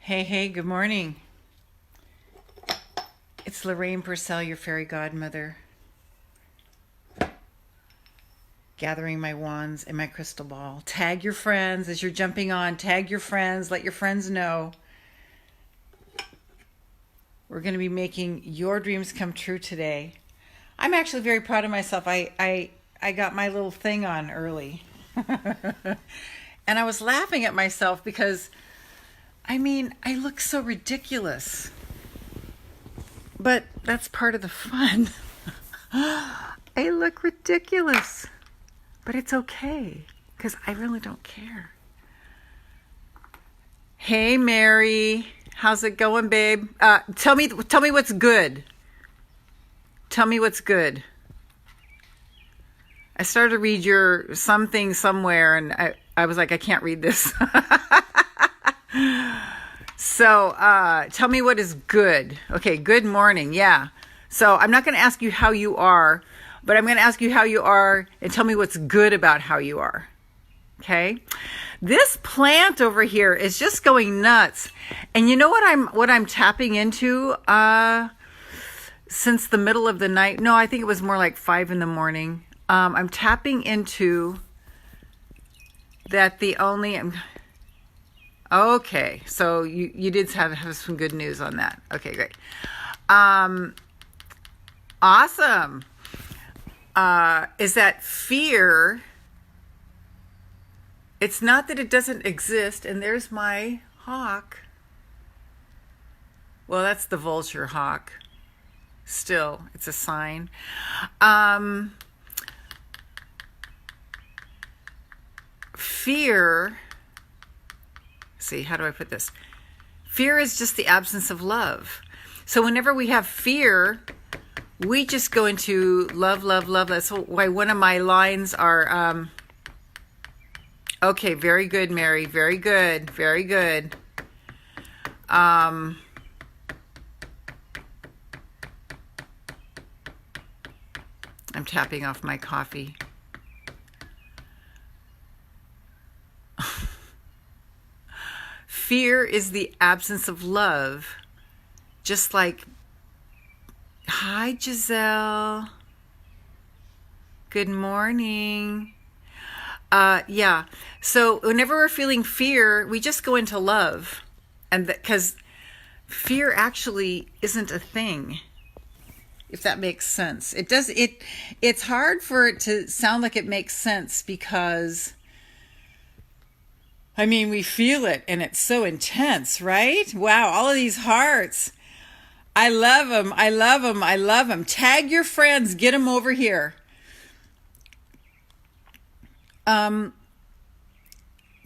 Hey, good morning. It's Lorraine Pursell, your fairy godmother, gathering my wands and my crystal ball. Tag your friends as you're jumping on. Tag your friends. Let your friends know. We're going to be making your dreams come true today. I'm actually very proud of myself. I got my little thing on early. And I was laughing at myself because, I look so ridiculous. But that's part of the fun. I look ridiculous. But it's okay, because I really don't care. Hey, Mary. How's it going, babe? Tell me what's good. Tell me what's good. I started to read your something somewhere, and I was like, I can't read this. So tell me what is good. Okay, good morning. Yeah. So I'm not going to ask you how you are, but I'm going to ask you how you are and tell me what's good about how you are. Okay? This plant over here is just going nuts. And you know what I'm tapping into since the middle of the night? No, I think it was more like 5 a.m. I'm tapping into that okay, so you did have some good news on that. Okay, great. Awesome. Is that fear? It's not that it doesn't exist, and there's my hawk. Well, that's the vulture hawk. Still, it's a sign. Fear, see, how do I put this? Fear is just the absence of love. So whenever we have fear, we just go into love, love, love. That's why one of my lines are, okay, very good, Mary. Very good. Very good. I'm tapping off my coffee. Fear is the absence of love. Just like, hi, Giselle. Good morning. Yeah. So whenever we're feeling fear, we just go into love. And because fear actually isn't a thing, if that makes sense. It's hard for it to sound like it makes sense because we feel it and it's so intense, right? Wow, all of these hearts. I love them. I love them. I love them. Tag your friends. Get them over here.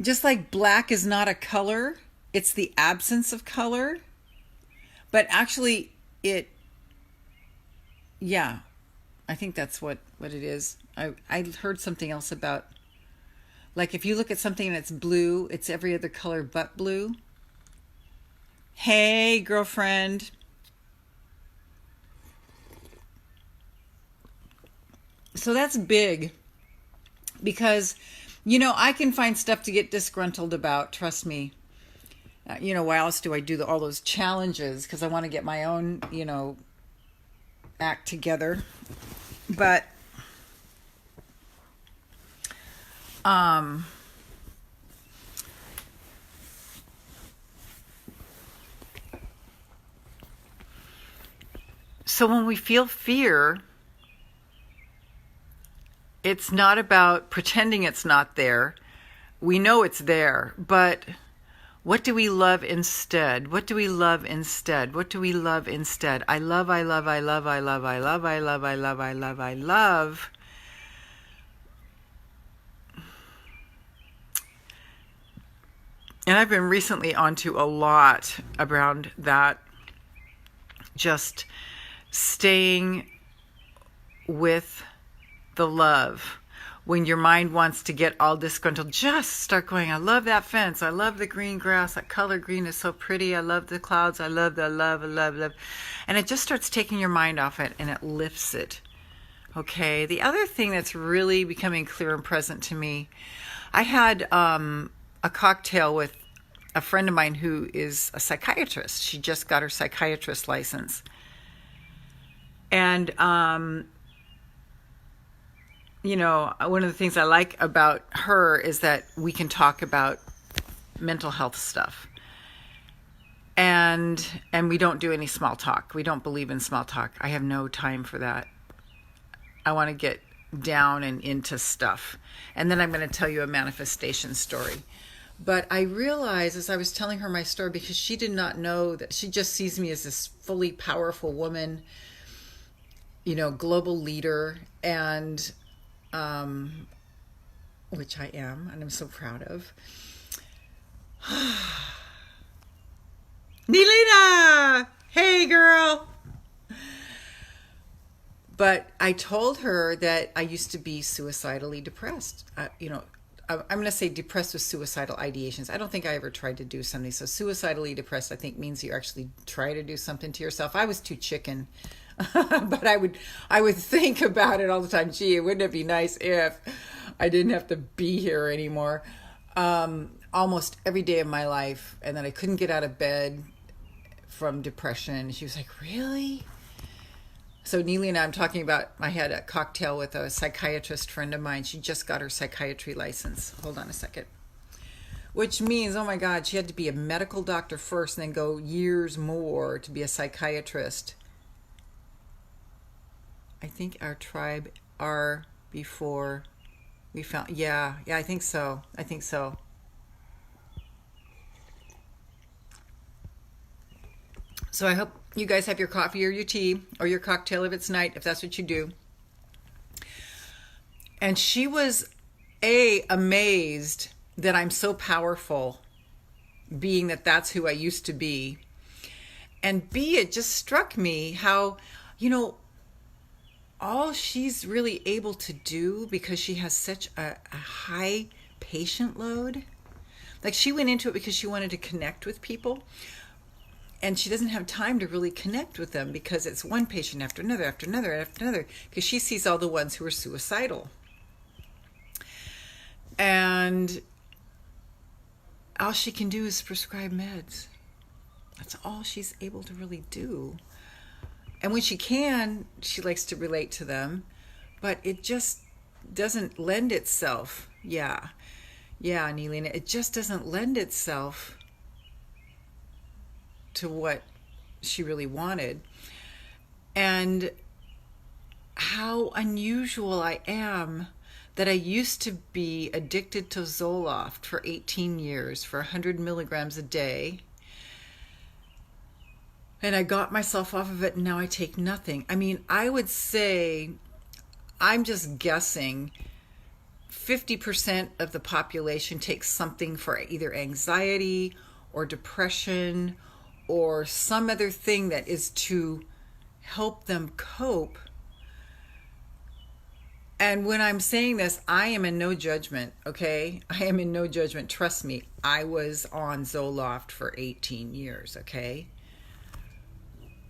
Just like black is not a color, it's the absence of color. But actually, yeah, I think that's what it is. I heard something else about, like, if you look at something and it's blue, it's every other color but blue. Hey, girlfriend. So that's big because, I can find stuff to get disgruntled about. Trust me. Why else do I do all those challenges? Because I want to get my own, act together. But so when we feel fear, it's not about pretending it's not there. We know it's there, but what do we love instead? What do we love instead? What do we love instead? I love, I love, I love, I love, I love, I love, I love, I love, I love. And I've been recently onto a lot around that, just staying with the love. When your mind wants to get all disgruntled, just start going, I love that fence. I love the green grass. That color green is so pretty. I love the clouds. I love the love, love, love. And it just starts taking your mind off it and it lifts it. Okay. The other thing that's really becoming clear and present to me, I had a cocktail with a friend of mine who is a psychiatrist. She just got her psychiatrist license. And, you know, one of the things I like about her is that we can talk about mental health stuff. And we don't do any small talk. We don't believe in small talk. I have no time for that. I want to get down and into stuff. And then I'm going to tell you a manifestation story. But I realized as I was telling her my story, because she did not know that, she just sees me as this fully powerful woman, you know, global leader, and which I am, and I'm so proud of. Nilina! Hey, girl! But I told her that I used to be suicidally depressed. You know, I'm going to say depressed with suicidal ideations. I don't think I ever tried to do something. So suicidally depressed, I think, means you actually try to do something to yourself. I was too chicken. But I would think about it all the time. Gee, wouldn't it be nice if I didn't have to be here anymore? Almost every day of my life. And then I couldn't get out of bed from depression. She was like, really? So Neely and I'm talking about, I had a cocktail with a psychiatrist friend of mine. She just got her psychiatry license. Hold on a second. Which means, oh my God, she had to be a medical doctor first and then go years more to be a psychiatrist. I think our tribe are before we found, yeah, I think so. So I hope you guys have your coffee or your tea or your cocktail if it's night, if that's what you do. And she was amazed that I'm so powerful, being that that's who I used to be. And B, it just struck me how, you know, all she's really able to do, because she has such a high patient load. Like, she went into it because she wanted to connect with people. And she doesn't have time to really connect with them because it's one patient after another, after another, after another, because she sees all the ones who are suicidal. And all she can do is prescribe meds. That's all she's able to really do. And when she can, she likes to relate to them, but it just doesn't lend itself. Yeah, Neelina, it just doesn't lend itself to what she really wanted. And how unusual I am that I used to be addicted to Zoloft for 18 years for 100 milligrams a day. And I got myself off of it, and now I take nothing. I mean, I would say, I'm just guessing, 50% of the population takes something for either anxiety or depression or some other thing that is to help them cope. And when I'm saying this, I am in no judgment, okay? I am in no judgment. Trust me, I was on Zoloft for 18 years, okay?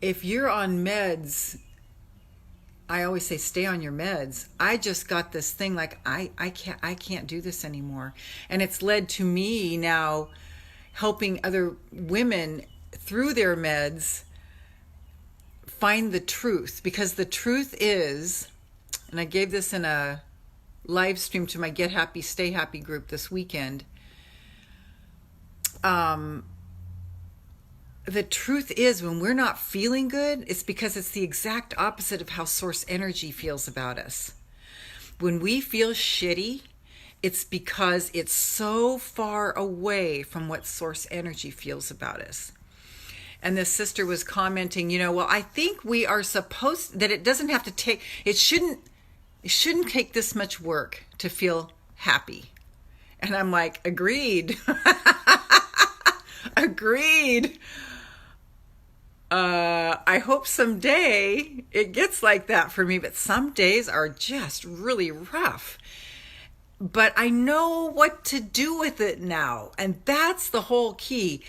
If you're on meds, I always say stay on your meds. I just got this thing like I can't do this anymore. And it's led to me now helping other women through their meds find the truth, because the truth is, and I gave this in a live stream to my Get Happy, Stay Happy group this weekend. The truth is, when we're not feeling good, it's because it's the exact opposite of how source energy feels about us. When we feel shitty, it's because it's so far away from what source energy feels about us. And this sister was commenting, you know, well, I think we are supposed, that it doesn't have to take, it shouldn't take this much work to feel happy. And I'm like, agreed. Agreed. I hope someday it gets like that for me, but some days are just really rough. But I know what to do with it now. And that's the whole key.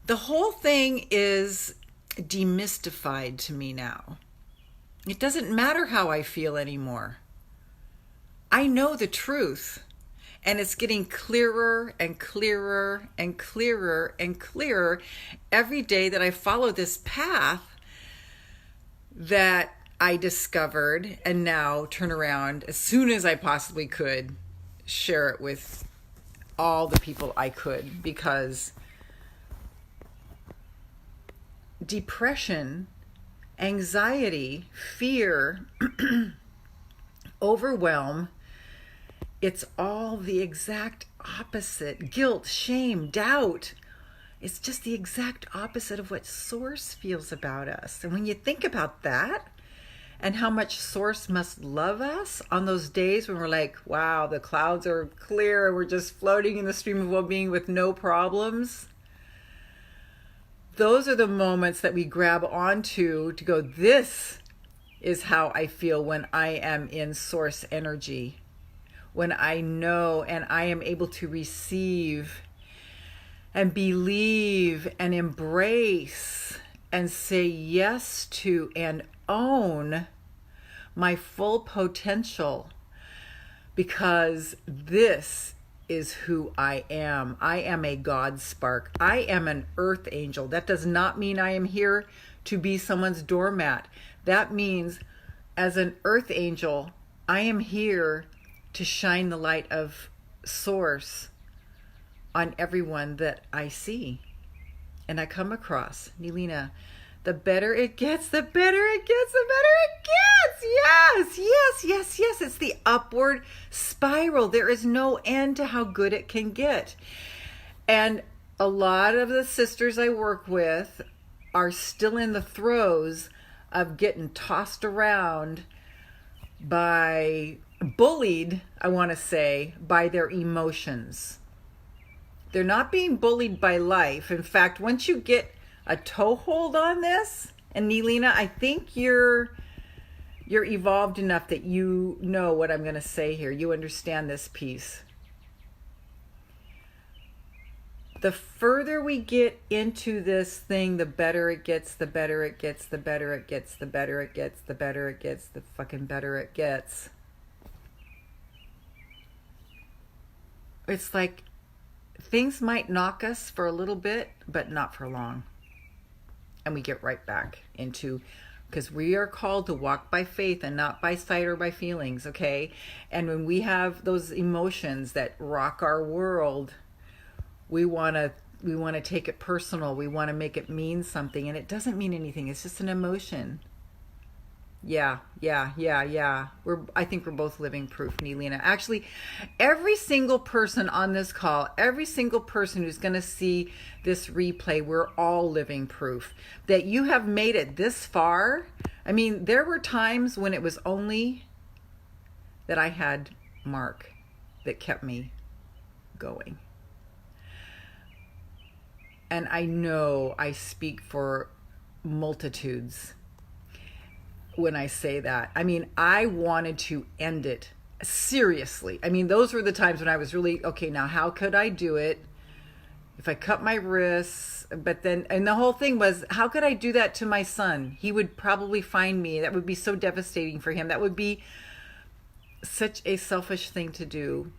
The whole thing is demystified to me now. It doesn't matter how I feel anymore. I know the truth. And it's getting clearer and clearer and clearer and clearer every day that I follow this path that I discovered, and now turn around as soon as I possibly could, share it with all the people I could, because depression, anxiety, fear, overwhelm, it's all the exact opposite. Guilt, shame, doubt. It's just the exact opposite of what Source feels about us. And when you think about that, and how much Source must love us on those days when we're like, wow, the clouds are clear, we're just floating in the stream of well-being with no problems. Those are the moments that we grab onto to go, this is how I feel when I am in Source energy. When I know and I am able to receive and believe and embrace and say yes to and own my full potential, because this is who I am. I am a God spark. I am an earth angel. That does not mean I am here to be someone's doormat. That means as an earth angel, I am here to shine the light of Source on everyone that I see and I come across. Nilina, the better it gets, the better it gets, the better it gets. Yes, yes, yes, yes. It's the upward spiral. There is no end to how good it can get. And a lot of the sisters I work with are still in the throes of getting tossed around by, bullied, I want to say, by their emotions. They're not being bullied by life. In fact, once you get a toehold on this, and Nilina, I think you're evolved enough that you know what I'm going to say here. You understand this piece. The further we get into this thing, the better it gets, the better it gets, the better it gets, the better it gets, the better it gets, the fucking better it gets. It's like things might knock us for a little bit, but not for long. And we get right back into, because we are called to walk by faith and not by sight or by feelings, okay? And when we have those emotions that rock our world, we want to take it personal. We want to make it mean something, and it doesn't mean anything. It's just an emotion. Yeah. I think we're both living proof, Nilina. Actually, every single person on this call, every single person who's going to see this replay, we're all living proof that you have made it this far. I mean, there were times when it was only that I had Mark that kept me going. And I know I speak for multitudes when I say that. I mean, I wanted to end it seriously. I mean, those were the times when I was really, okay, now how could I do it if I cut my wrists? But then, and the whole thing was, how could I do that to my son? He would probably find me. That would be so devastating for him. That would be such a selfish thing to do.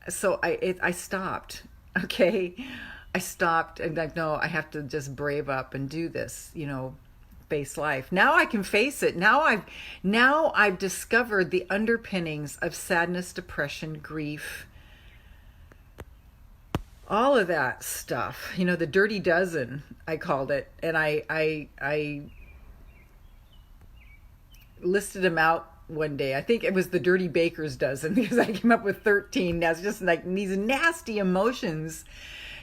So I stopped, okay? I stopped and like, no, I have to just brave up and do this, face life. Now I can face it. Now I've discovered the underpinnings of sadness, depression, grief, all of that stuff. The dirty dozen, I called it, and I listed them out one day. I think it was the dirty baker's dozen because I came up with 13. That's just like these nasty emotions.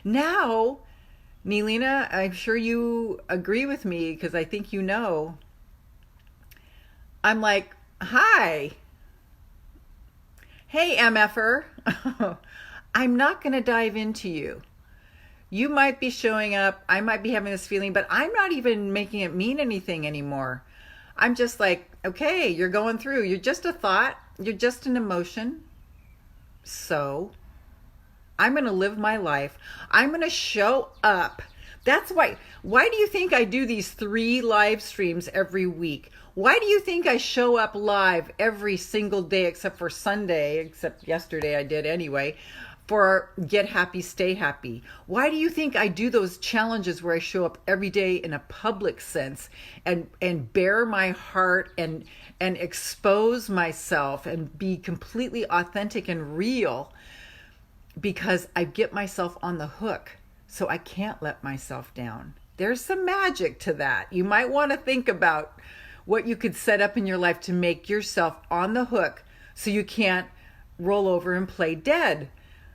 Now, Nilina, I'm sure you agree with me because I think I'm like, hi. Hey, MFer. I'm not going to dive into you. You might be showing up. I might be having this feeling, but I'm not even making it mean anything anymore. I'm just like, okay, you're going through. You're just a thought. You're just an emotion. So I'm going to live my life. I'm going to show up. That's why do you think I do these 3 live streams every week? Why do you think I show up live every single day except for Sunday, except yesterday I did anyway, for Get Happy, Stay Happy? Why do you think I do those challenges where I show up every day in a public sense and bare my heart and expose myself and be completely authentic and real? Because I get myself on the hook, so I can't let myself down. There's some magic to that. You might want to think about what you could set up in your life to make yourself on the hook so you can't roll over and play dead.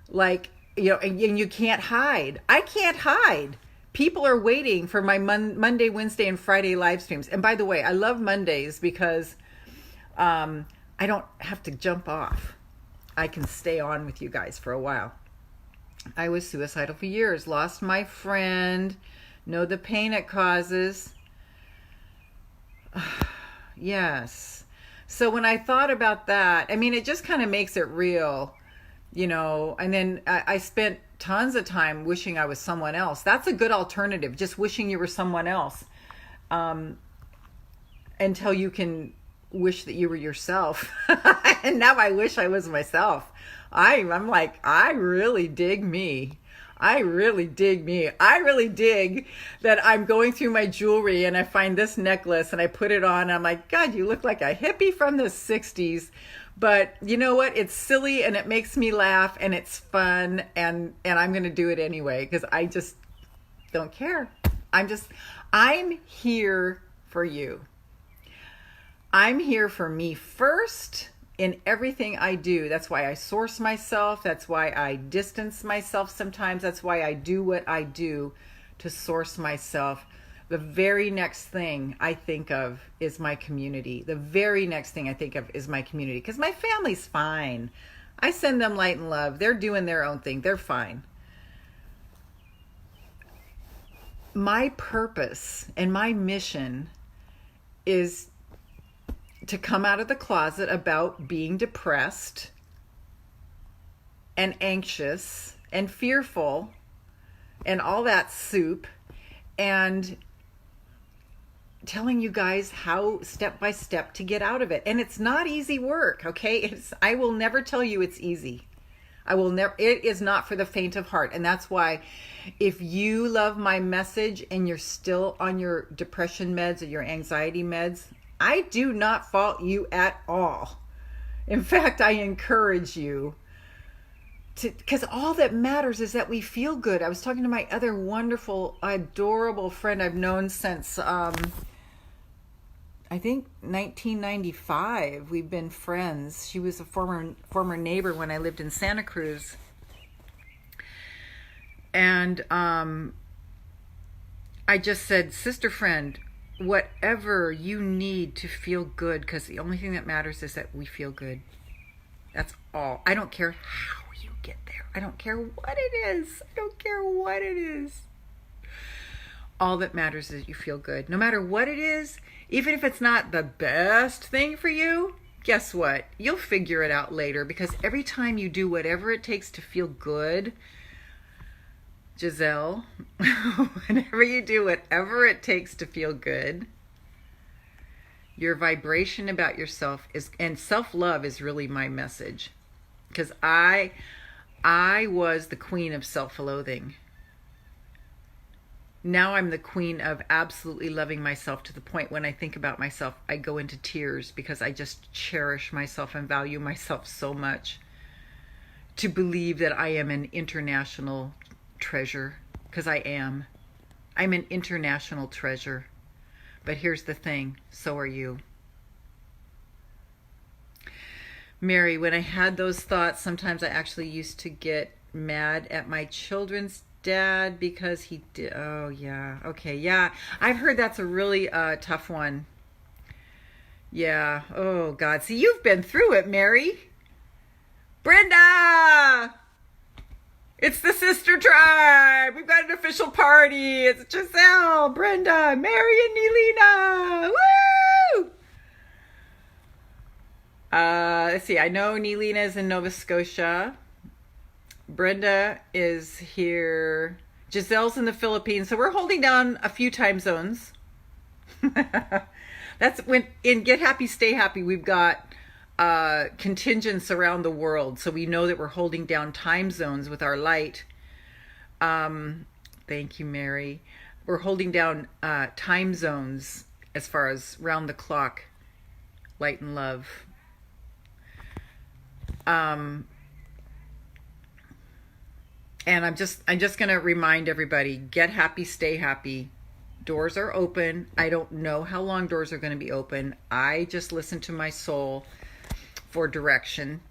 Like, and you can't hide. I can't hide. People are waiting for my Monday, Wednesday, and Friday live streams. And by the way, I love Mondays because I don't have to jump off. I can stay on with you guys for a while. I was suicidal for years, lost my friend, know the pain it causes. Yes. So when I thought about that, I mean, it just kind of makes it real, and then I spent tons of time wishing I was someone else. That's a good alternative, just wishing you were someone else, until you can wish that you were yourself. And now I wish I was myself. I'm like, I really dig me. I really dig me. I really dig that I'm going through my jewelry and I find this necklace and I put it on and I'm like, God, you look like a hippie from the 60s. But you know what? It's silly and it makes me laugh and it's fun and I'm going to do it anyway because I just don't care. I'm here for you. I'm here for me first in everything I do. That's why I source myself. That's why I distance myself sometimes. That's why I do what I do to source myself. The very next thing I think of is my community. The very next thing I think of is my community because my family's fine. I send them light and love. They're doing their own thing. They're fine. My purpose and my mission is to come out of the closet about being depressed and anxious and fearful and all that soup and telling you guys how step by step to get out of it. And it's not easy work, okay? I will never tell you it's easy. It is not for the faint of heart. And that's why if you love my message and you're still on your depression meds or your anxiety meds, I do not fault you at all. In fact, I encourage you to, because all that matters is that we feel good. I was talking to my other wonderful, adorable friend I've known since, I think 1995. We've been friends. She was a former neighbor when I lived in Santa Cruz. And I just said, sister friend, whatever you need to feel good, because the only thing that matters is that we feel good. That's all. I don't care how you get there. I don't care what it is. I don't care what it is. All that matters is that you feel good. No matter what it is, even if it's not the best thing for you, guess what? You'll figure it out later, because every time you do whatever it takes to feel good, Giselle, whenever you do whatever it takes to feel good, your vibration about yourself and self-love is really my message. Because I was the queen of self-loathing. Now I'm the queen of absolutely loving myself to the point when I think about myself, I go into tears because I just cherish myself and value myself so much. To believe that I am an international treasure, because I am. I'm an international treasure. But here's the thing, so are you. Mary, when I had those thoughts, sometimes I actually used to get mad at my children's dad because he did. Oh, yeah. Okay, yeah. I've heard that's a really tough one. Yeah. Oh, God. See, you've been through it, Mary. Brenda! It's the sister tribe. We've got an official party. It's Giselle, Brenda, Mary, and Nelina. Woo! Let's see. I know Nelina is in Nova Scotia. Brenda is here. Giselle's in the Philippines. So we're holding down a few time zones. The That's when in Get Happy, Stay Happy, we've got contingents around the world. So we know that we're holding down time zones with our light. Thank you, Mary. We're holding down time zones as far as round the clock, light and love. And I'm just going to remind everybody, get happy, stay happy. Doors are open. I don't know how long doors are going to be open. I just listen to my soul for direction.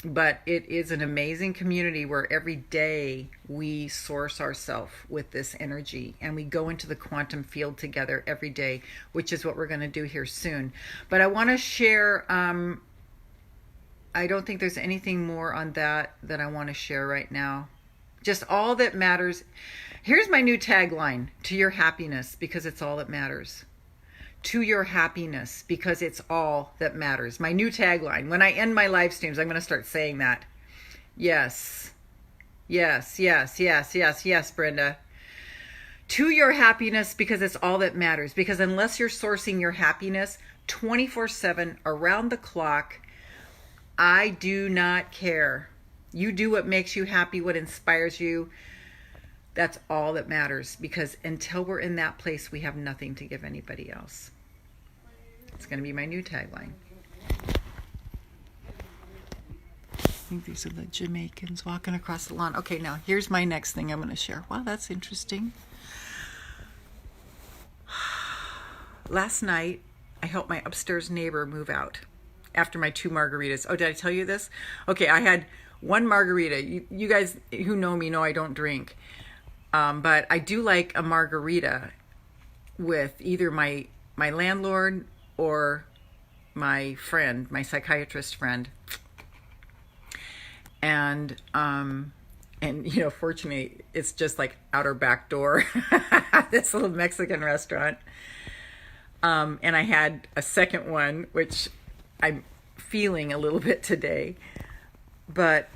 But it is an amazing community where every day we source ourselves with this energy and we go into the quantum field together every day, which is what we're going to do here soon. But I want to share, I don't think there's anything more on that I want to share right now. Just all that matters. Here's my new tagline: to your happiness, because it's all that matters. To your happiness, because it's all that matters. My new tagline. When I end my live streams, I'm going to start saying that. Yes. Yes, yes, yes, yes, yes, Brenda. To your happiness, because it's all that matters. Because unless you're sourcing your happiness 24/7 around the clock, I do not care. You do what makes you happy, what inspires you. That's all that matters, because until we're in that place, we have nothing to give anybody else. It's going to be my new tagline. I think these are the Jamaicans walking across the lawn. Okay, now here's my next thing I'm going to share. Wow, that's interesting. Last night, I helped my upstairs neighbor move out after my 2 margaritas. Oh, did I tell you this? Okay, I had 1 margarita. You guys who know me know I don't drink. But I do like a margarita with either my landlord or my friend, my psychiatrist friend. And you know, fortunately, it's just like out our back door, this little Mexican restaurant. And I had a second one, which I'm feeling a little bit today. But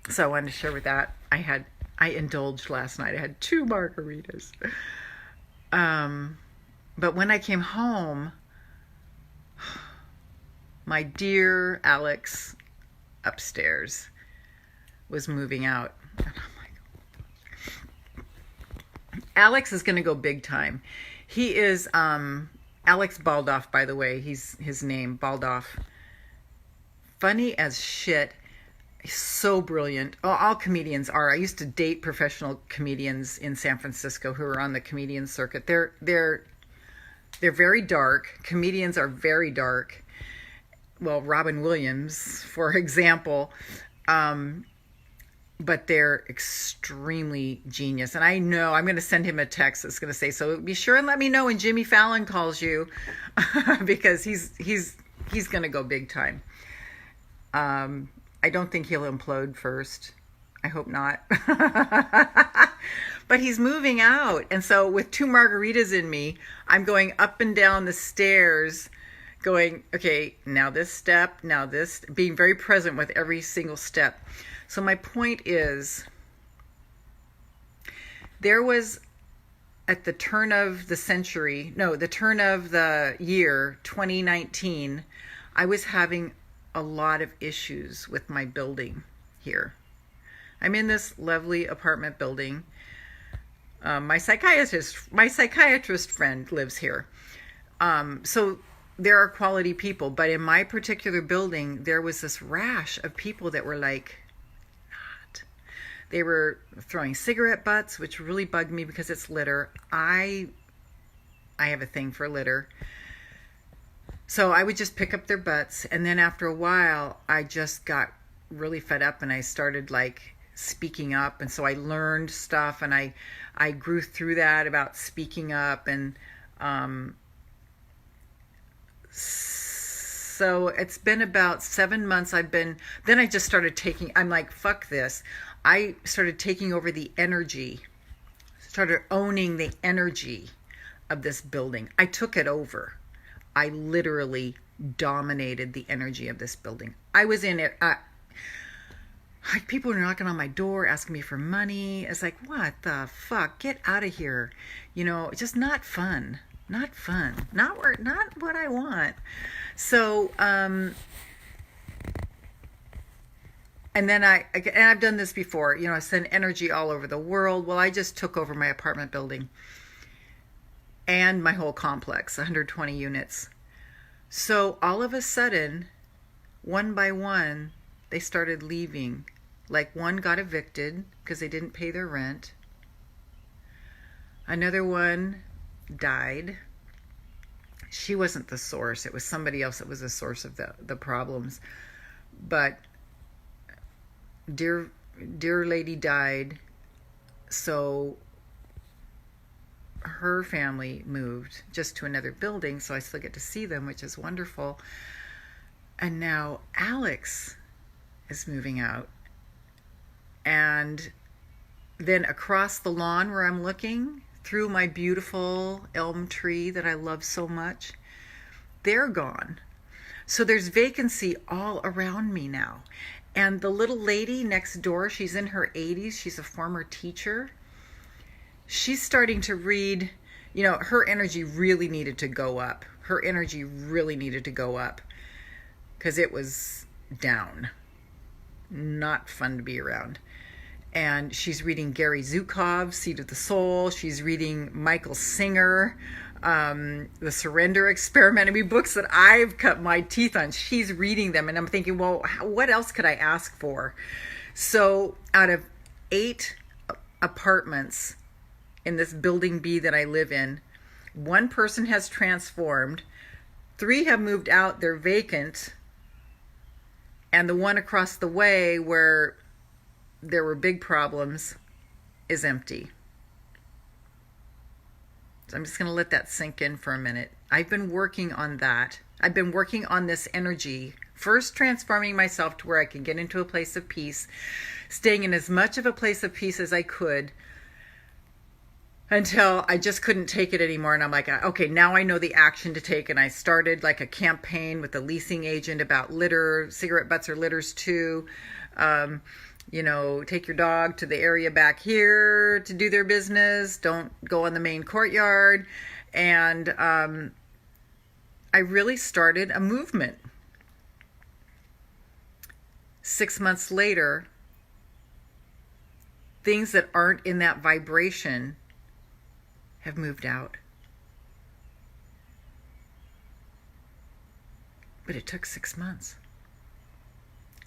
so I wanted to share with that. I indulged last night. I had 2 margaritas. But when I came home, my dear Alex upstairs was moving out. And I'm like, Alex is going to go big time. He is Alex Baldoff, by the way. He's his name, Baldoff. Funny as shit. So brilliant. Oh, all comedians are. I used to date professional comedians in San Francisco who are on the comedian circuit. They're very dark. Comedians are very dark. Well, Robin Williams, for example, but they're extremely genius. And I know I'm going to send him a text that's going to say, so be sure and let me know when Jimmy Fallon calls you, because he's going to go big time. I don't think he'll implode first. I hope not. But he's moving out. And so with 2 margaritas in me, I'm going up and down the stairs going, okay, now this step, now this, being very present with every single step. So my point is, there was at the turn of the century, no, the turn of the year 2019, I was having a lot of issues with my building here. I'm in this lovely apartment building. My psychiatrist friend lives here. So there are quality people, but in my particular building, there was this rash of people that were like, not. They were throwing cigarette butts, which really bugged me because it's litter. I have a thing for litter. So I would just pick up their butts, and then after a while, I just got really fed up, and I started like speaking up, and so I learned stuff, and I grew through that about speaking up, and so it's been about 7 months. Then I just started I'm like, fuck this. I started taking over the energy, started owning the energy of this building. I took it over. I literally dominated the energy of this building. I was in it. like people are knocking on my door asking me for money. It's like, what the fuck? Get out of here. It's just not fun. Not fun. Not what I want. So, and then I've done this before. I send energy all over the world. Well, I just took over my apartment building and my whole complex, 120 units. So all of a sudden, one by one, they started leaving. Like one got evicted because they didn't pay their rent. Another one died. She wasn't the source. It was somebody else that was the source of the problems. But dear lady died. So her family moved just to another building, so I still get to see them, which is wonderful. And now Alex is moving out. And then across the lawn where I'm looking, through my beautiful elm tree that I love so much, they're gone. So there's vacancy all around me now. And the little lady next door, she's in her 80s. She's a former teacher. She's starting to read, her energy really needed to go up. Her energy really needed to go up because it was down. Not fun to be around. And she's reading Gary Zukov's Seed of the Soul. She's reading Michael Singer, The Surrender Experiment. Books that I've cut my teeth on. She's reading them. And I'm thinking, well, what else could I ask for? So out of 8 apartments in this building B that I live in, 1 person has transformed, 3 have moved out, they're vacant, and the one across the way where there were big problems is empty. So I'm just going to let that sink in for a minute. I've been working on that. I've been working on this energy, first transforming myself to where I could get into a place of peace, staying in as much of a place of peace as I could, until I just couldn't take it anymore. And I'm like, okay, now I know the action to take. And I started like a campaign with the leasing agent about litter. Cigarette butts are litters too. Take your dog to the area back here to do their business. Don't go on the main courtyard. And I really started a movement. 6 months later, things that aren't in that vibration have moved out. But it took 6 months.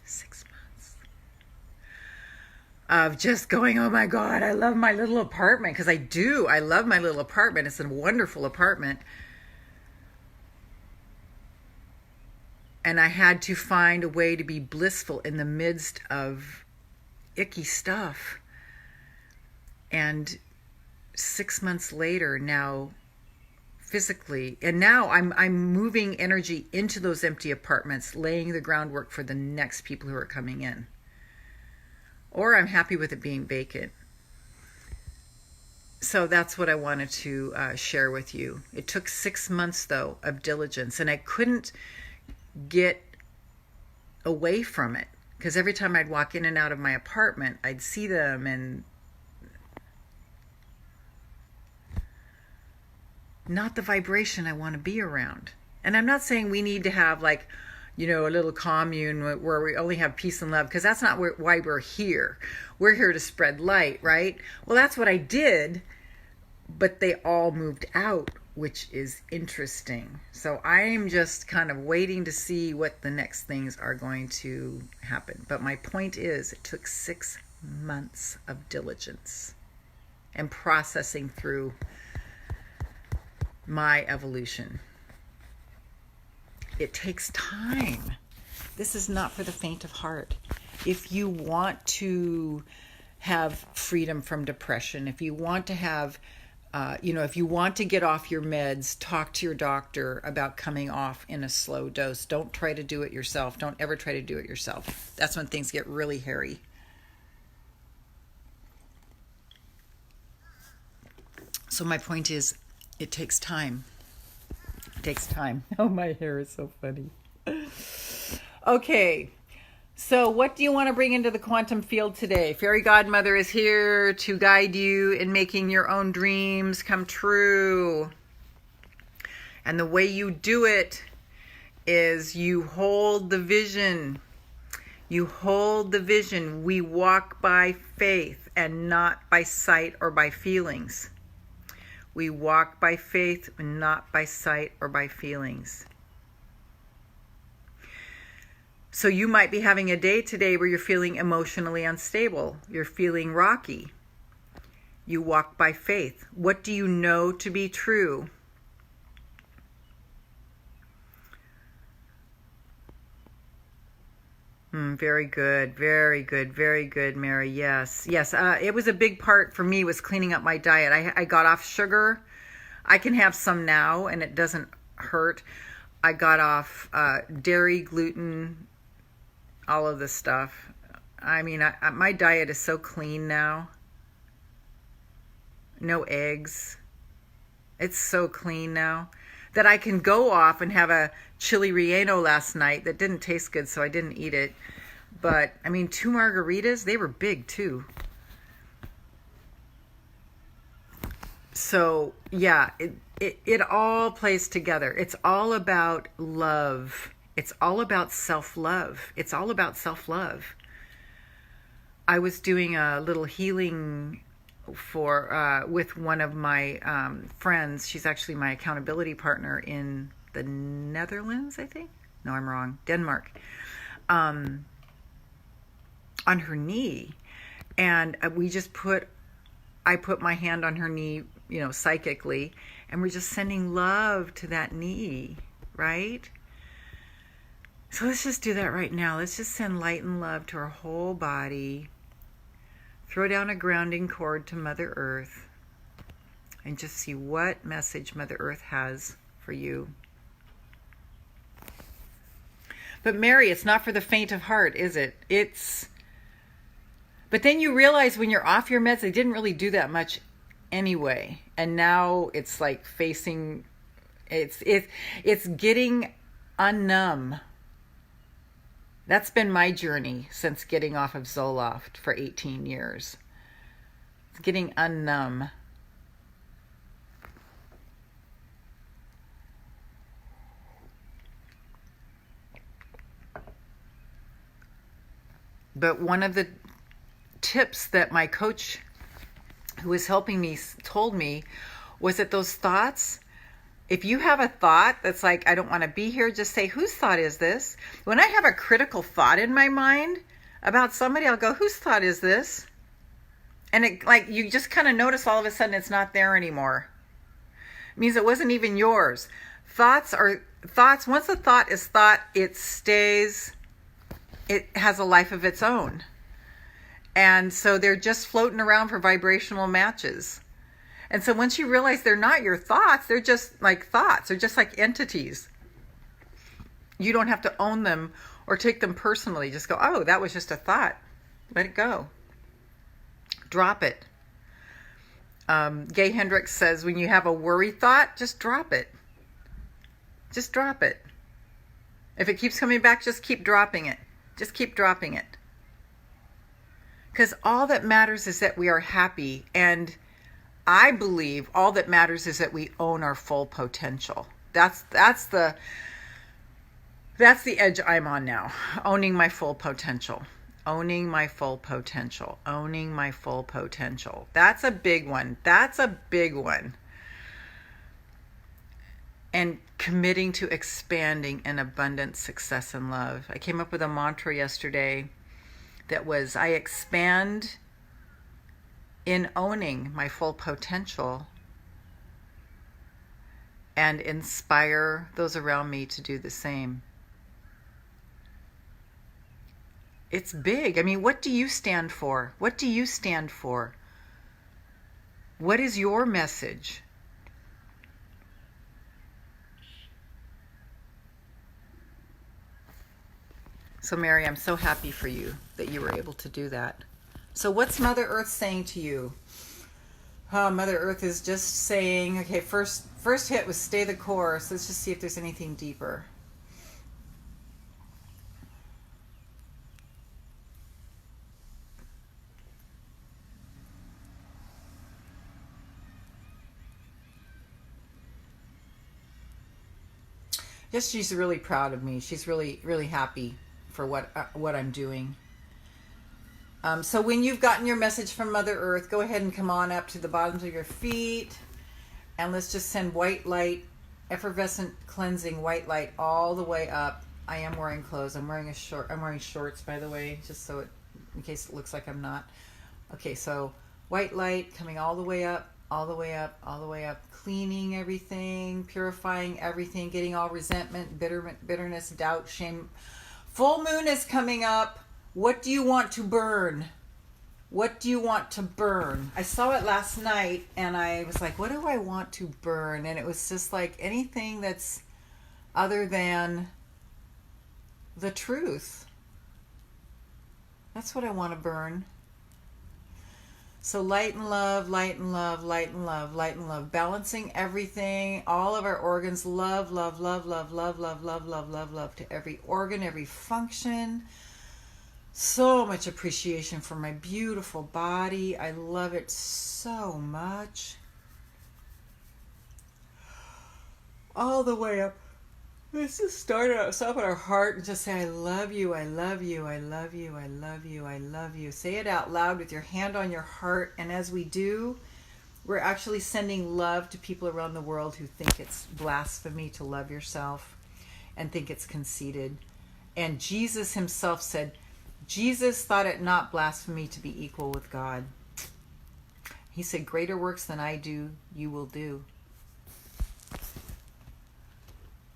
6 months. Of just going, oh my God, I love my little apartment. Because I do. I love my little apartment. It's a wonderful apartment. And I had to find a way to be blissful in the midst of icky stuff. And 6 months later, now physically, and now I'm moving energy into those empty apartments, laying the groundwork for the next people who are coming in. Or I'm happy with it being vacant. So that's what I wanted to share with you. It took 6 months, though, of diligence, and I couldn't get away from it because every time I'd walk in and out of my apartment, I'd see them and not the vibration I want to be around. And I'm not saying we need to have a little commune where we only have peace and love, because that's not why we're here. We're here to spread light, right? Well, that's what I did, but they all moved out, which is interesting. So I'm just kind of waiting to see what the next things are going to happen. But my point is, it took 6 months of diligence and processing through my evolution. It takes time. This is not for the faint of heart. If you want to have freedom from depression, if you want to have, if you want to get off your meds, talk to your doctor about coming off in a slow dose. Don't try to do it yourself. Don't ever try to do it yourself. That's when things get really hairy. So my point is, it takes time. It takes time. Oh, my hair is so funny. Okay. So what do you want to bring into the quantum field today? Fairy Godmother is here to guide you in making your own dreams come true. And the way you do it is you hold the vision. You hold the vision. We walk by faith and not by sight or by feelings. We walk by faith and not by sight or by feelings. So you might be having a day today where you're feeling emotionally unstable. You're feeling rocky. You walk by faith. What do you know to be true? Very good, very good, very good, Mary. Yes. It was a big part for me was cleaning up my diet. I got off sugar. I can have some now and it doesn't hurt. I got off dairy, gluten, all of this stuff. I mean, my diet is so clean now. No eggs. It's so clean now that I can go off and have a chili relleno last night that didn't taste good, so I didn't eat it. But, I mean, 2 margaritas, they were big too. So, yeah, it all plays together. It's all about love. It's all about self-love. It's all about self-love. I was doing a little healing with one of my friends. She's actually my accountability partner in the Netherlands, I think. No, I'm wrong. Denmark. On her knee. And I put my hand on her knee, psychically, and we're just sending love to that knee, right? So let's just do that right now. Let's just send light and love to our whole body. Throw down a grounding cord to Mother Earth and just see what message Mother Earth has for you. But Mary, it's not for the faint of heart, is it? But then you realize when you're off your meds, they didn't really do that much anyway. And now it's like it's getting unnumb. That's been my journey since getting off of Zoloft for 18 years. It's getting unnumb. But one of the tips that my coach who was helping me told me was that those thoughts, if you have a thought that's like, I don't want to be here, just say, whose thought is this? When I have a critical thought in my mind about somebody, I'll go, whose thought is this? And you just kind of notice all of a sudden it's not there anymore. It means it wasn't even yours. Thoughts are thoughts. Once a thought is thought, it stays, it has a life of its own. And so they're just floating around for vibrational matches. And so once you realize they're not your thoughts, they're just like thoughts. They're just like entities. You don't have to own them or take them personally. Just go, oh, that was just a thought. Let it go. Drop it. Gay Hendricks says, when you have a worry thought, just drop it. Just drop it. If it keeps coming back, just keep dropping it. Just keep dropping it. Because all that matters is that we are happy. And I believe all that matters is that we own our full potential. That's the edge I'm on now. Owning my full potential. Owning my full potential. Owning my full potential. That's a big one. That's a big one. And committing to expanding in abundance, success, and love. I came up with a mantra yesterday that was, I expand in owning my full potential and inspire those around me to do the same. It's big. I mean, what do you stand for? What do you stand for? What is your message? So Mary, I'm so happy for you that you were able to do that. So what's Mother Earth saying to you? Mother Earth is just saying, okay, first hit was stay the course. Let's just see if there's anything deeper. Just she's really proud of me. She's really, really happy for what I'm doing. So when you've gotten your message from Mother Earth, go ahead and come on up to the bottoms of your feet. And let's just send white light, effervescent, cleansing white light all the way up. I am wearing clothes. I'm wearing shorts, by the way, just so in case it looks like I'm not. Okay, so white light coming all the way up, all the way up, all the way up, cleaning everything, purifying everything, getting all resentment, bitterness, doubt, shame. Full moon is coming up. What do you want to burn? What do you want to burn? I saw it last night and I was like, what do I want to burn? And it was just like anything that's other than the truth. That's what I want to burn. So light and love, light and love, light and love, light and love. Balancing everything, all of our organs. Love, love, love, love, love, love, love, love, love, love to every organ, every function. So much appreciation for my beautiful body. I love it so much. All the way up. Let's just start us off at our heart and just say, I love you, I love you, I love you, I love you, I love you. Say it out loud with your hand on your heart. And as we do, we're actually sending love to people around the world who think it's blasphemy to love yourself and think it's conceited. And Jesus himself said, Jesus thought it not blasphemy to be equal with God. He said, greater works than I do, you will do.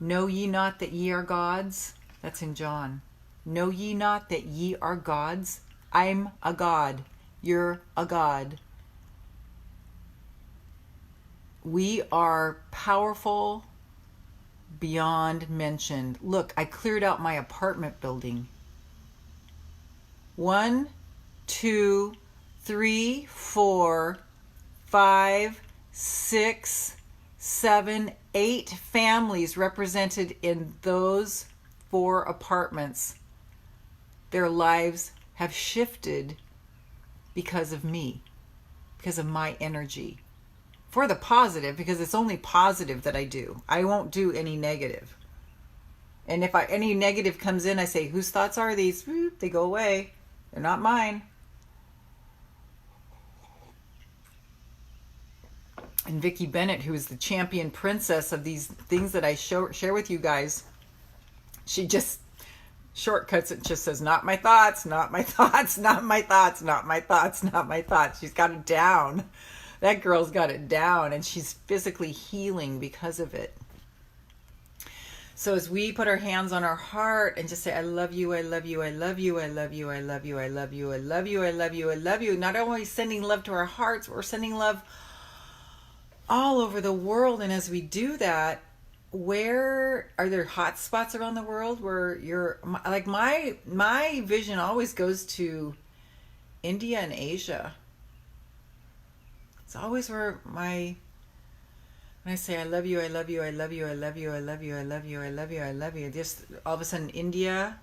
Know ye not that ye are gods? That's in John. Know ye not that ye are gods? I'm a god. You're a god. We are powerful beyond mentioned. Look, I cleared out my apartment building. 1, 2, 3, 4, 5, 6, 7, 8 families represented in those 4 apartments. Their lives have shifted because of me, because of my energy. For the positive, because it's only positive that I do. I won't do any negative. And if any negative comes in, I say, whose thoughts are these? They go away. They're not mine. And Vicki Bennett, who is the champion princess of these things that I share with you guys, she just shortcuts it, just says, not my thoughts, not my thoughts, not my thoughts, not my thoughts, not my thoughts. She's got it down. That girl's got it down, and she's physically healing because of it. So as we put our hands on our heart and just say, I love you, I love you, I love you, I love you, I love you, I love you, I love you, I love you, I love you. Not only sending love to our hearts, but we're sending love all over the world. And as we do that, where are there hot spots around the world where you're like, my vision always goes to India and Asia. It's always where when I say I love you, I love you, I love you, I love you, I love you, I love you, I love you, I love you, just all of a sudden India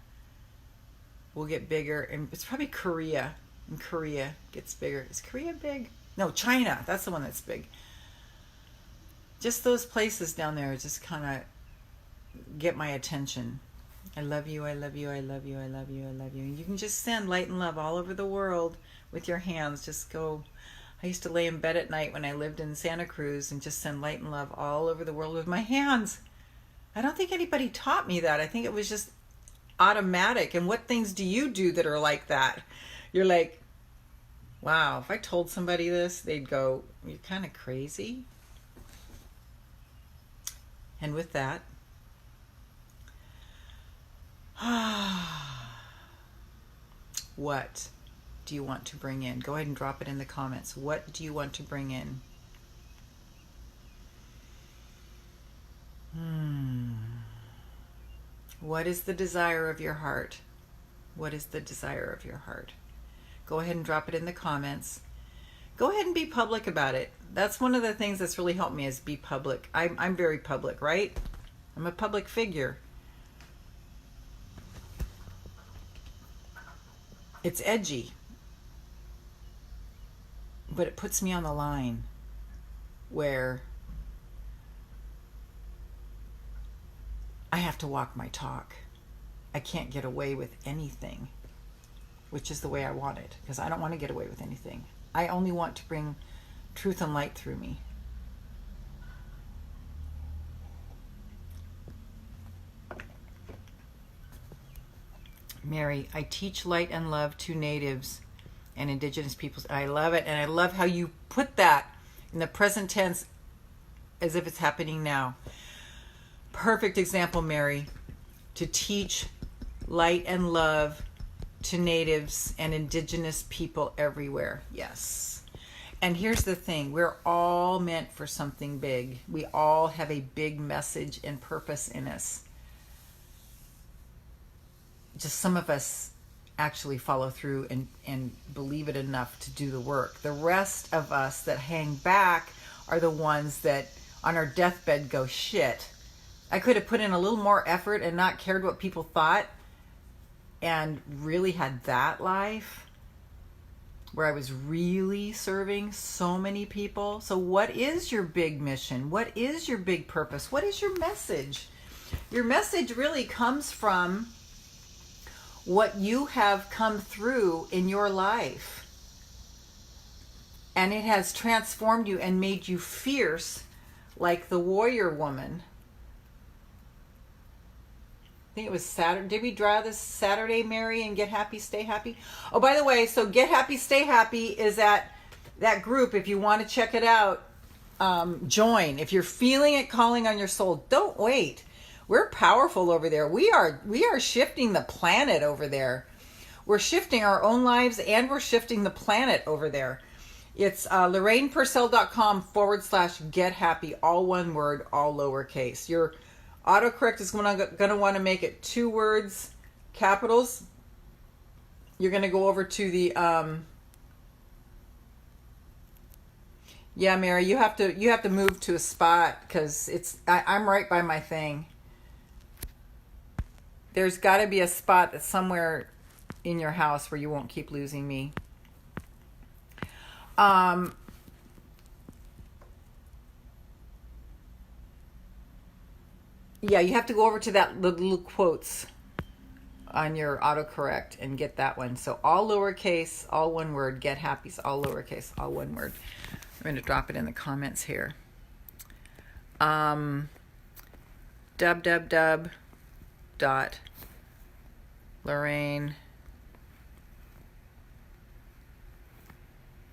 will get bigger, and it's probably Korea. And Korea gets bigger. Is Korea big? No, China. That's the one that's big. Just those places down there just kind of get my attention. I love you, I love you, I love you, I love you, I love you. And you can just send light and love all over the world with your hands. Just go. I used to lay in bed at night when I lived in Santa Cruz and just send light and love all over the world with my hands. I don't think anybody taught me that. I think it was just automatic. And what things do you do that are like that? You're like, wow, if I told somebody this, they'd go, you're kind of crazy. And with that, what do you want to bring in? Go ahead and drop it in the comments. What do you want to bring in? What is the desire of your heart? What is the desire of your heart? Go ahead and drop it in the comments. Go ahead and be public about it. That's one of the things that's really helped me, is be public. I'm very public, right? I'm a public figure. It's edgy, but it puts me on the line where I have to walk my talk. I can't get away with anything, which is the way I want it, because I don't want to get away with anything. I only want to bring truth and light through me. Mary, I teach light and love to natives and indigenous peoples. I love it, and I love how you put that in the present tense as if it's happening now. Perfect example, Mary, to teach light and love to natives and indigenous people everywhere. Yes. And here's the thing, we're all meant for something big. We all have a big message and purpose in us. Just some of us actually follow through and believe it enough to do the work. The rest of us that hang back are the ones that on our deathbed go, shit, I could have put in a little more effort and not cared what people thought and really had that life where I was really serving so many people. So what is your big mission? What is your big purpose? What is your message? Your message really comes from what you have come through in your life. And it has transformed you and made you fierce like the warrior woman. I think it was Saturday. Did we draw this Saturday, Mary, and Get Happy, Stay Happy? Oh, by the way, so Get Happy, Stay Happy is at that group. If you want to check it out, join. If you're feeling it calling on your soul, don't wait. We're powerful over there. We are shifting the planet over there. We're shifting our own lives and we're shifting the planet over there. It's LorrainePursell.com/get happy, all one word, all lowercase. Your autocorrect is going to want to make it 2 words, capitals. You're going to go over to the yeah, Mary, you have to move to a spot because I'm right by my thing. There's got to be a spot that's somewhere in your house where you won't keep losing me. Yeah, you have to go over to that little quotes on your autocorrect and get that one. So all lowercase, all one word. Get happy's all lowercase, all one word. I'm going to drop it in the comments here. Lorraine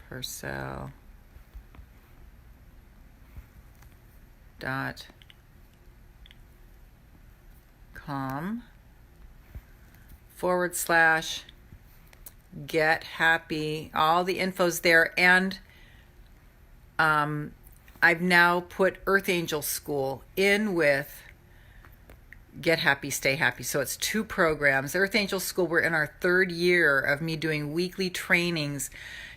Pursell .com /get happy. All the info's there, and I've now put Earth Angel School in with Get Happy, Stay Happy. So it's 2 programs. Earth Angel School, we're in our 3rd year of me doing weekly trainings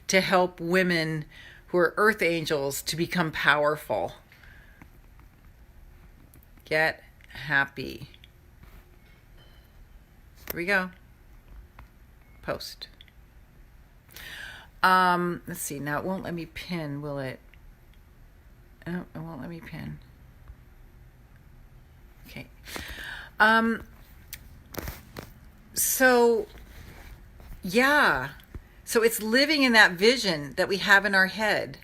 to help women who are Earth Angels to become powerful. Get Happy. Here we go. Post. Let's see. Now it won't let me pin, will it? Oh, it won't let me pin. Okay. So, yeah. So it's living in that vision that we have in our head.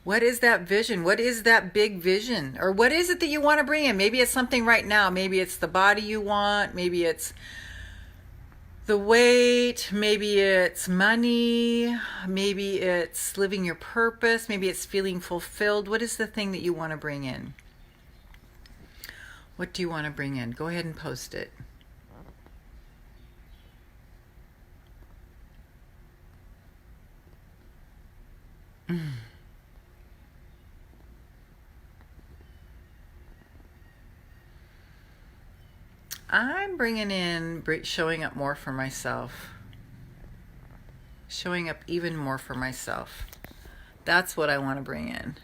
What is that vision? What is that big vision? Or what is it that you want to bring in? Maybe it's something right now. Maybe it's the body you want. Maybe it's the weight. Maybe it's money. Maybe it's living your purpose. Maybe it's feeling fulfilled. What is the thing that you want to bring in? What do you want to bring in? Go ahead and post it. I'm bringing in showing up more for myself. Showing up even more for myself. That's what I want to bring in.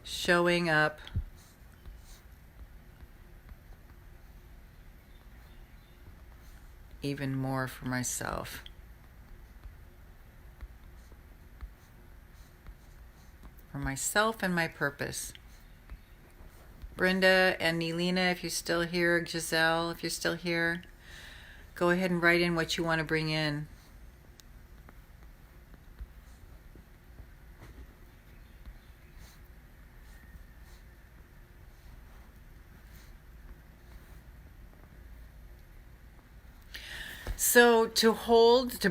Showing up even more for myself. For myself and my purpose. Brenda and Nelina, if you're still here, Giselle, if you're still here, go ahead and write in what you want to bring in. So to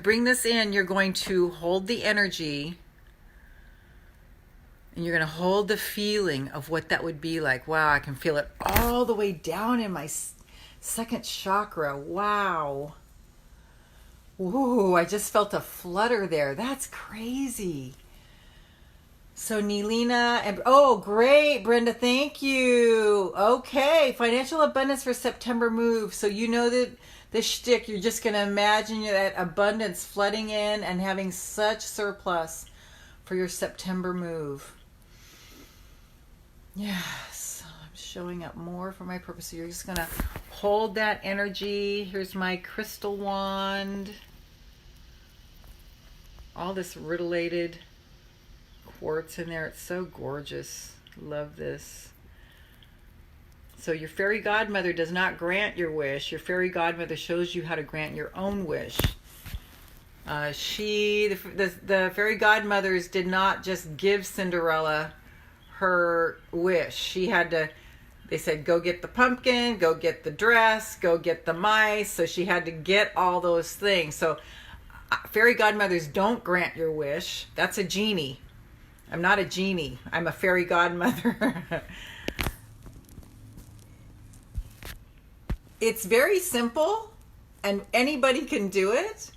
bring this in, you're going to hold the energy and you're going to hold the feeling of what that would be like. Wow, I can feel it all the way down in my second chakra. Wow. Ooh, I just felt a flutter there. That's crazy. So Nelina, and oh, great, Brenda, thank you. Okay, financial abundance for September move. So you know that the shtick, you're just going to imagine that abundance flooding in and having such surplus for your September move. Yes, I'm showing up more for my purpose. So you're just going to hold that energy. Here's my crystal wand. All this rutilated quartz in there. It's so gorgeous. Love this. So your fairy godmother does not grant your wish. Your fairy godmother shows you how to grant your own wish. The fairy godmothers did not just give Cinderella her wish. She had to, they said, go get the pumpkin, go get the dress, go get the mice. So she had to get all those things. So fairy godmothers don't grant your wish. That's a genie. I'm not a genie. I'm a fairy godmother. It's very simple and anybody can do it,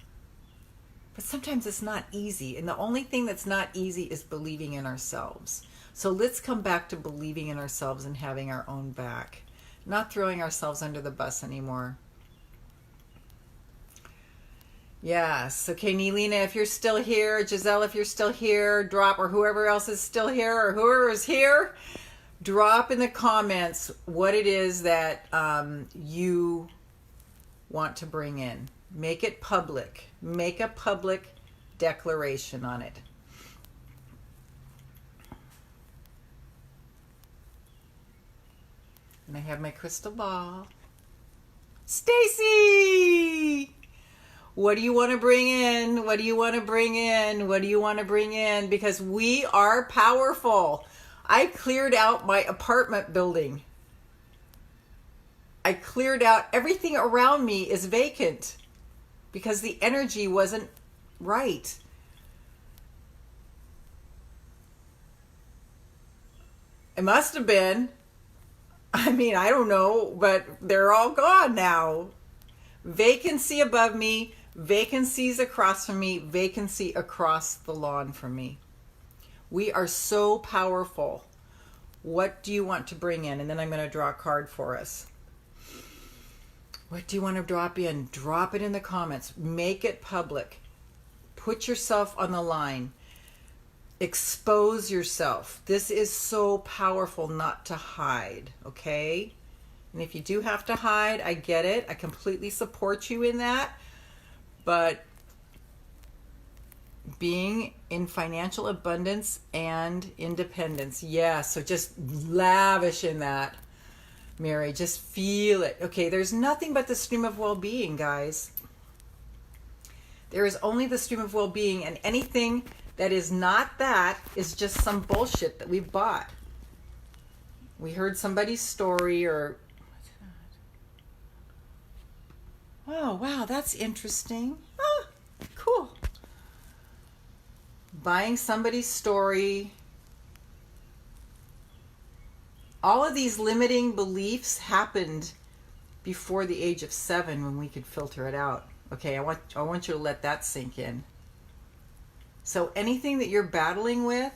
but sometimes it's not easy. And the only thing that's not easy is believing in ourselves. So let's come back to believing in ourselves and having our own back, not throwing ourselves under the bus anymore. Yes. Okay, Nelina, if you're still here, Giselle, if you're still here, drop, or whoever else is still here, or whoever is here, drop in the comments what it is that you want to bring in. Make it public. Make a public declaration on it. And I have my crystal ball. Stacy! What do you want to bring in? What do you want to bring in? What do you want to bring in? Because we are powerful. I cleared out my apartment building. I cleared out everything around me is vacant because the energy wasn't right. It must have been. I mean, I don't know, but they're all gone now. Vacancy above me, vacancies across from me, vacancy across the lawn from me. We are so powerful. What do you want to bring in? And then I'm going to draw a card for us. What do you want to drop in? Drop it in the comments. Make it public. Put yourself on the line. Expose yourself. This is so powerful not to hide, okay? And if you do have to hide, I get it. I completely support you in that. But being in financial abundance and independence. Yeah, so just lavish in that, Mary. Just feel it. Okay, there's nothing but the stream of well-being, guys. There is only the stream of well-being, and anything that is not that is just some bullshit that we've bought. We heard somebody's story or... Oh, wow, that's interesting. Oh, cool. Buying somebody's story. All of these limiting beliefs happened before the age of 7 when we could filter it out. Okay, I want you to let that sink in. So anything that you're battling with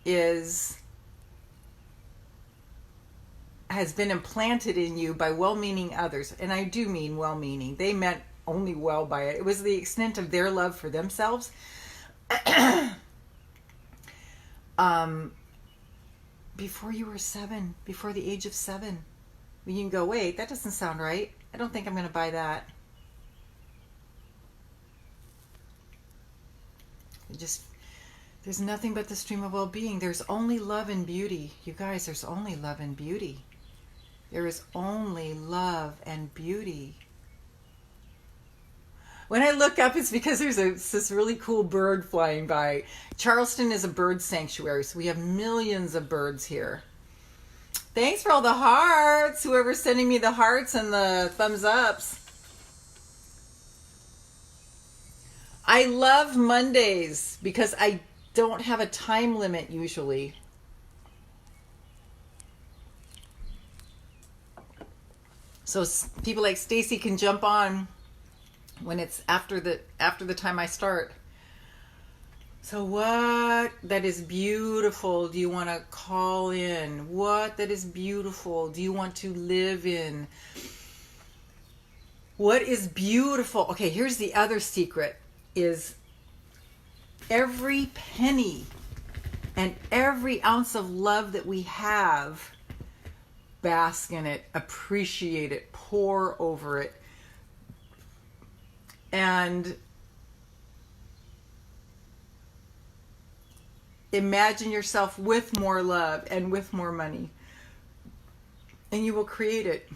has been implanted in you by well-meaning others. And I do mean well-meaning. They meant only well by it. It was the extent of their love for themselves. Before you were 7, before the age of 7, you can go, wait, that doesn't sound right. I don't think I'm going to buy that. There's nothing but the stream of well-being. There's only love and beauty. You guys, there's only love and beauty. There is only love and beauty. When I look up, it's because there's this really cool bird flying by. Charleston is a bird sanctuary, so we have millions of birds here. Thanks for all the hearts, whoever's sending me the hearts and the thumbs ups. I love Mondays because I don't have a time limit usually. So people like Stacy can jump on when it's after the time I start. So what that is beautiful do you want to call in? What that is beautiful do you want to live in? What is beautiful? Okay, here's the other secret is every penny and every ounce of love that we have, bask in it, appreciate it, pour over it, and imagine yourself with more love and with more money, and you will create it.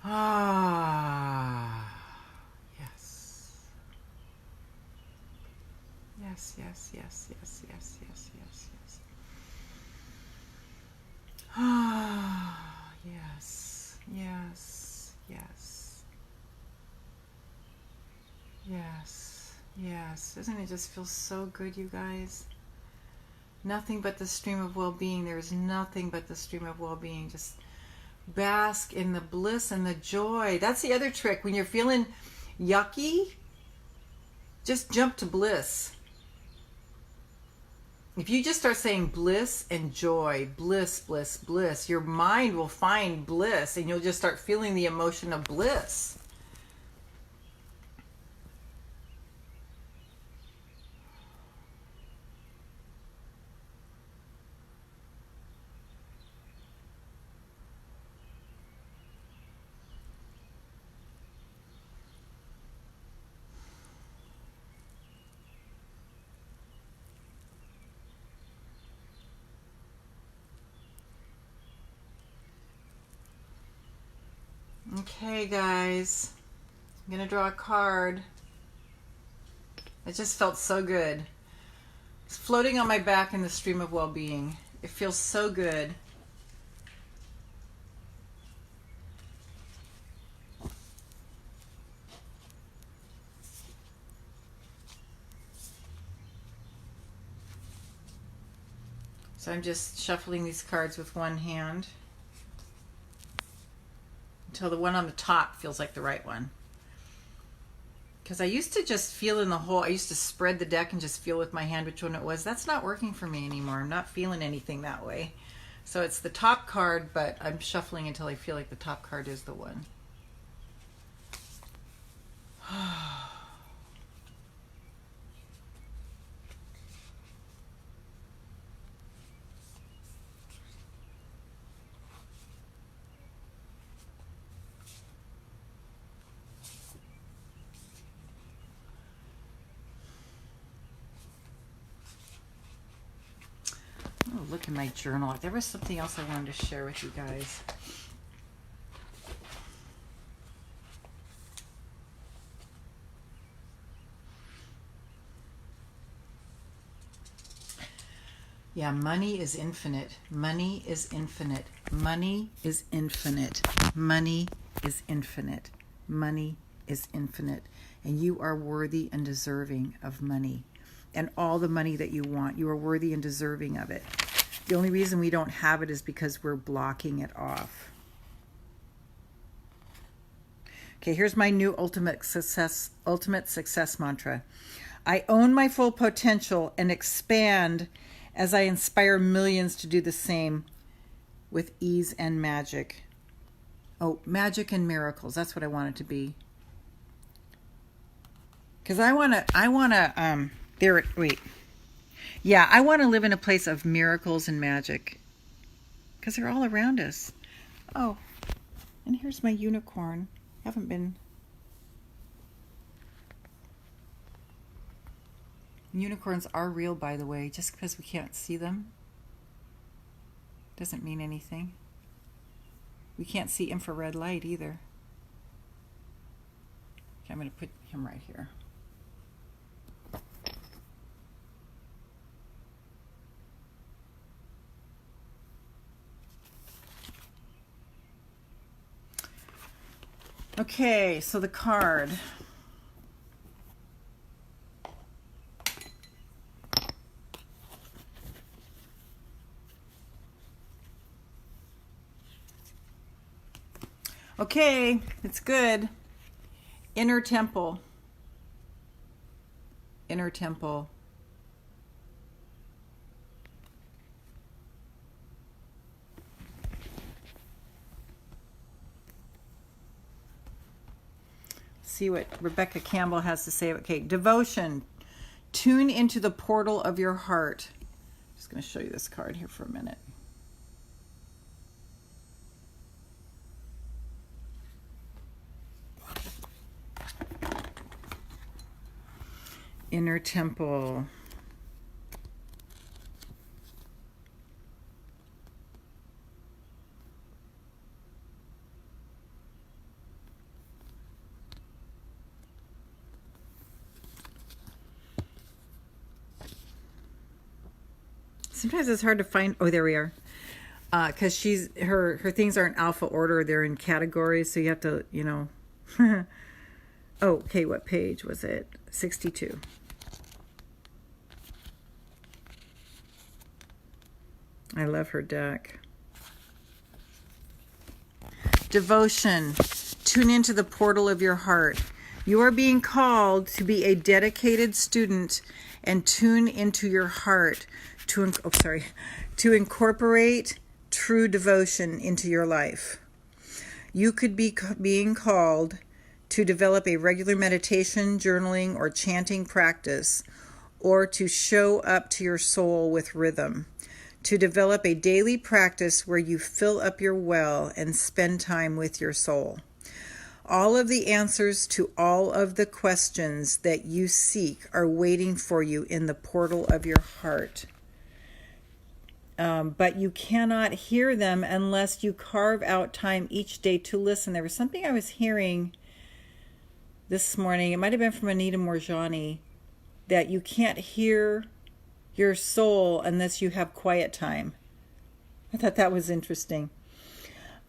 Ah, yes. Yes, yes, yes, yes, yes, yes, yes, yes. Ah, yes, yes, yes. Yes, yes. Doesn't it just feel so good, you guys? Nothing but the stream of well-being. There is nothing but the stream of well-being. Just bask in the bliss and the joy. That's the other trick. When you're feeling yucky, just jump to bliss. If you just start saying bliss and joy, bliss, bliss, bliss, your mind will find bliss and you'll just start feeling the emotion of bliss. Okay, guys, I'm going to draw a card. It just felt so good. It's floating on my back in the stream of well-being. It feels so good. So I'm just shuffling these cards with one hand until the one on the top feels like the right one. Because I used to just feel in the whole, I used to spread the deck and just feel with my hand which one it was. That's not working for me anymore. I'm not feeling anything that way. So it's the top card, but I'm shuffling until I feel like the top card is the one. Oh, look in my journal. There was something else I wanted to share with you guys. Yeah, money is infinite. Money is infinite. Money is infinite. Money is infinite. Money is infinite. And you are worthy and deserving of money. And all the money that you want, you are worthy and deserving of it. The only reason we don't have it is because we're blocking it off. Okay, here's my new ultimate success mantra. I own my full potential and expand as I inspire millions to do the same with ease and magic. Oh, magic and miracles. That's what I want it to be. Because I want to, Yeah, I want to live in a place of miracles and magic. Because they're all around us. Oh, and here's Where's my unicorn? Haven't been. Unicorns are real, by the way. Just because we can't see them doesn't mean anything. We can't see infrared light either. Okay, I'm going to put him right here. Okay, so the card. Okay, it's good. Inner temple. Inner temple. See what Rebecca Campbell has to say. Okay, devotion. Tune into the portal of your heart. Just going to show you this card here for a minute. Inner temple. Sometimes it's hard to find. Oh, there we are. Because her things aren't alpha order; they're in categories. So you have to, you know. Oh, okay. What page was it? 62. I love her deck. Devotion. Tune into the portal of your heart. You are being called to be a dedicated student and tune into your heart to incorporate true devotion into your life. You could be being called to develop a regular meditation, journaling, or chanting practice, or to show up to your soul with rhythm. To develop a daily practice where you fill up your well and spend time with your soul. All of the answers to all of the questions that you seek are waiting for you in the portal of your heart. But you cannot hear them unless you carve out time each day to listen. There was something I was hearing this morning. It might have been from Anita Morjani, that you can't hear your soul unless you have quiet time. I thought that was interesting.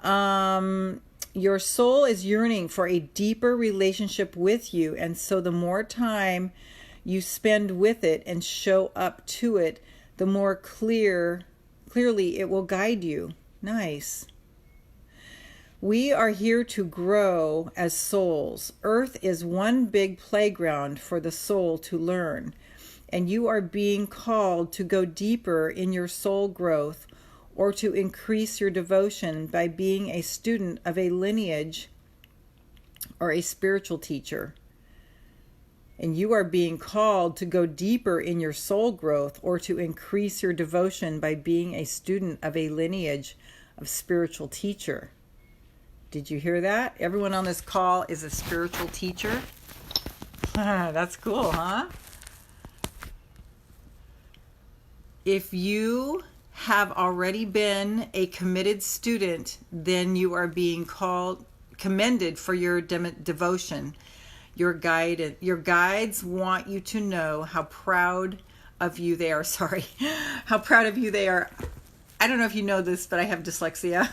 Your soul is yearning for a deeper relationship with you, and so the more time you spend with it and show up to it, the more clearly it will guide you. Nice. We are here to grow as souls. Earth is one big playground for the soul to learn. And you are being called to go deeper in your soul growth or to increase your devotion by being a student of a lineage or a spiritual teacher. And you are being called to go deeper in your soul growth or to increase your devotion by being a student of a lineage of spiritual teacher. Did you hear that? Everyone on this call is a spiritual teacher. That's cool, huh? If you have already been a committed student, then you are being commended for your devotion. Your guides want you to know how proud of you they are. Sorry, how proud of you they are. I don't know if you know this, but I have dyslexia.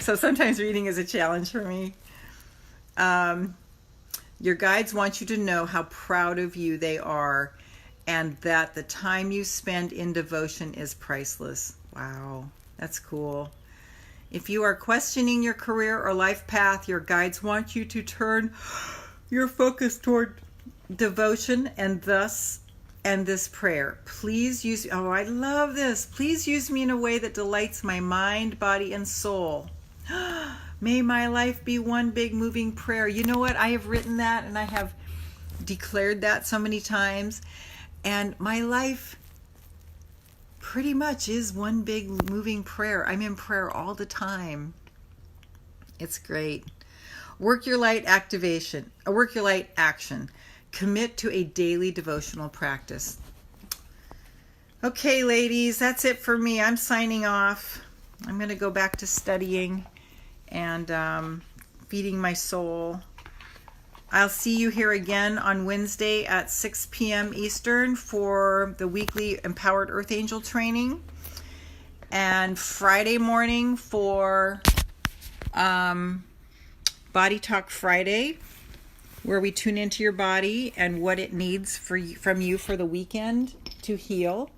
So sometimes reading is a challenge for me. Your guides want you to know how proud of you they are, and that the time you spend in devotion is priceless. Wow, that's cool. If you are questioning your career or life path, your guides want you to turn your focus toward devotion and this prayer. Please use, oh, I love this. Please use me in a way that delights my mind, body, and soul. May my life be one big moving prayer. You know what? I have written that and I have declared that so many times. And my life pretty much is one big moving prayer. I'm in prayer all the time. It's great. Work your light activation. Work your light action. Commit to a daily devotional practice. Okay, ladies, that's it for me. I'm signing off. I'm going to go back to studying and feeding my soul. I'll see you here again on Wednesday at 6 p.m. Eastern for the weekly Empowered Earth Angel training, and Friday morning for Body Talk Friday, where we tune into your body and what it needs from you for the weekend to heal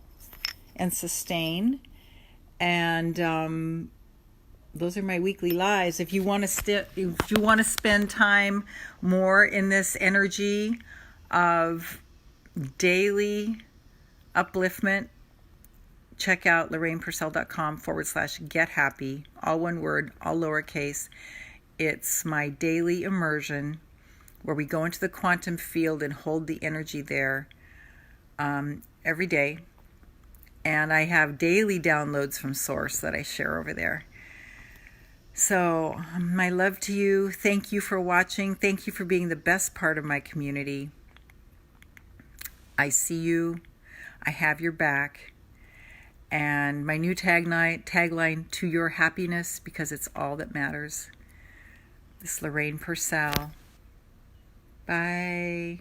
and sustain. And those are my weekly lives. If you want to spend time more in this energy of daily upliftment, check out lorrainepurcell.com/get-happy, all one word, all lowercase. It's my daily immersion where we go into the quantum field and hold the energy there every day. And I have daily downloads from Source that I share over there. So, my love to you. Thank you for watching. Thank you for being the best part of my community. I see you. I have your back. And my new tagline, to your happiness, because it's all that matters. This is Lorraine Pursell. Bye.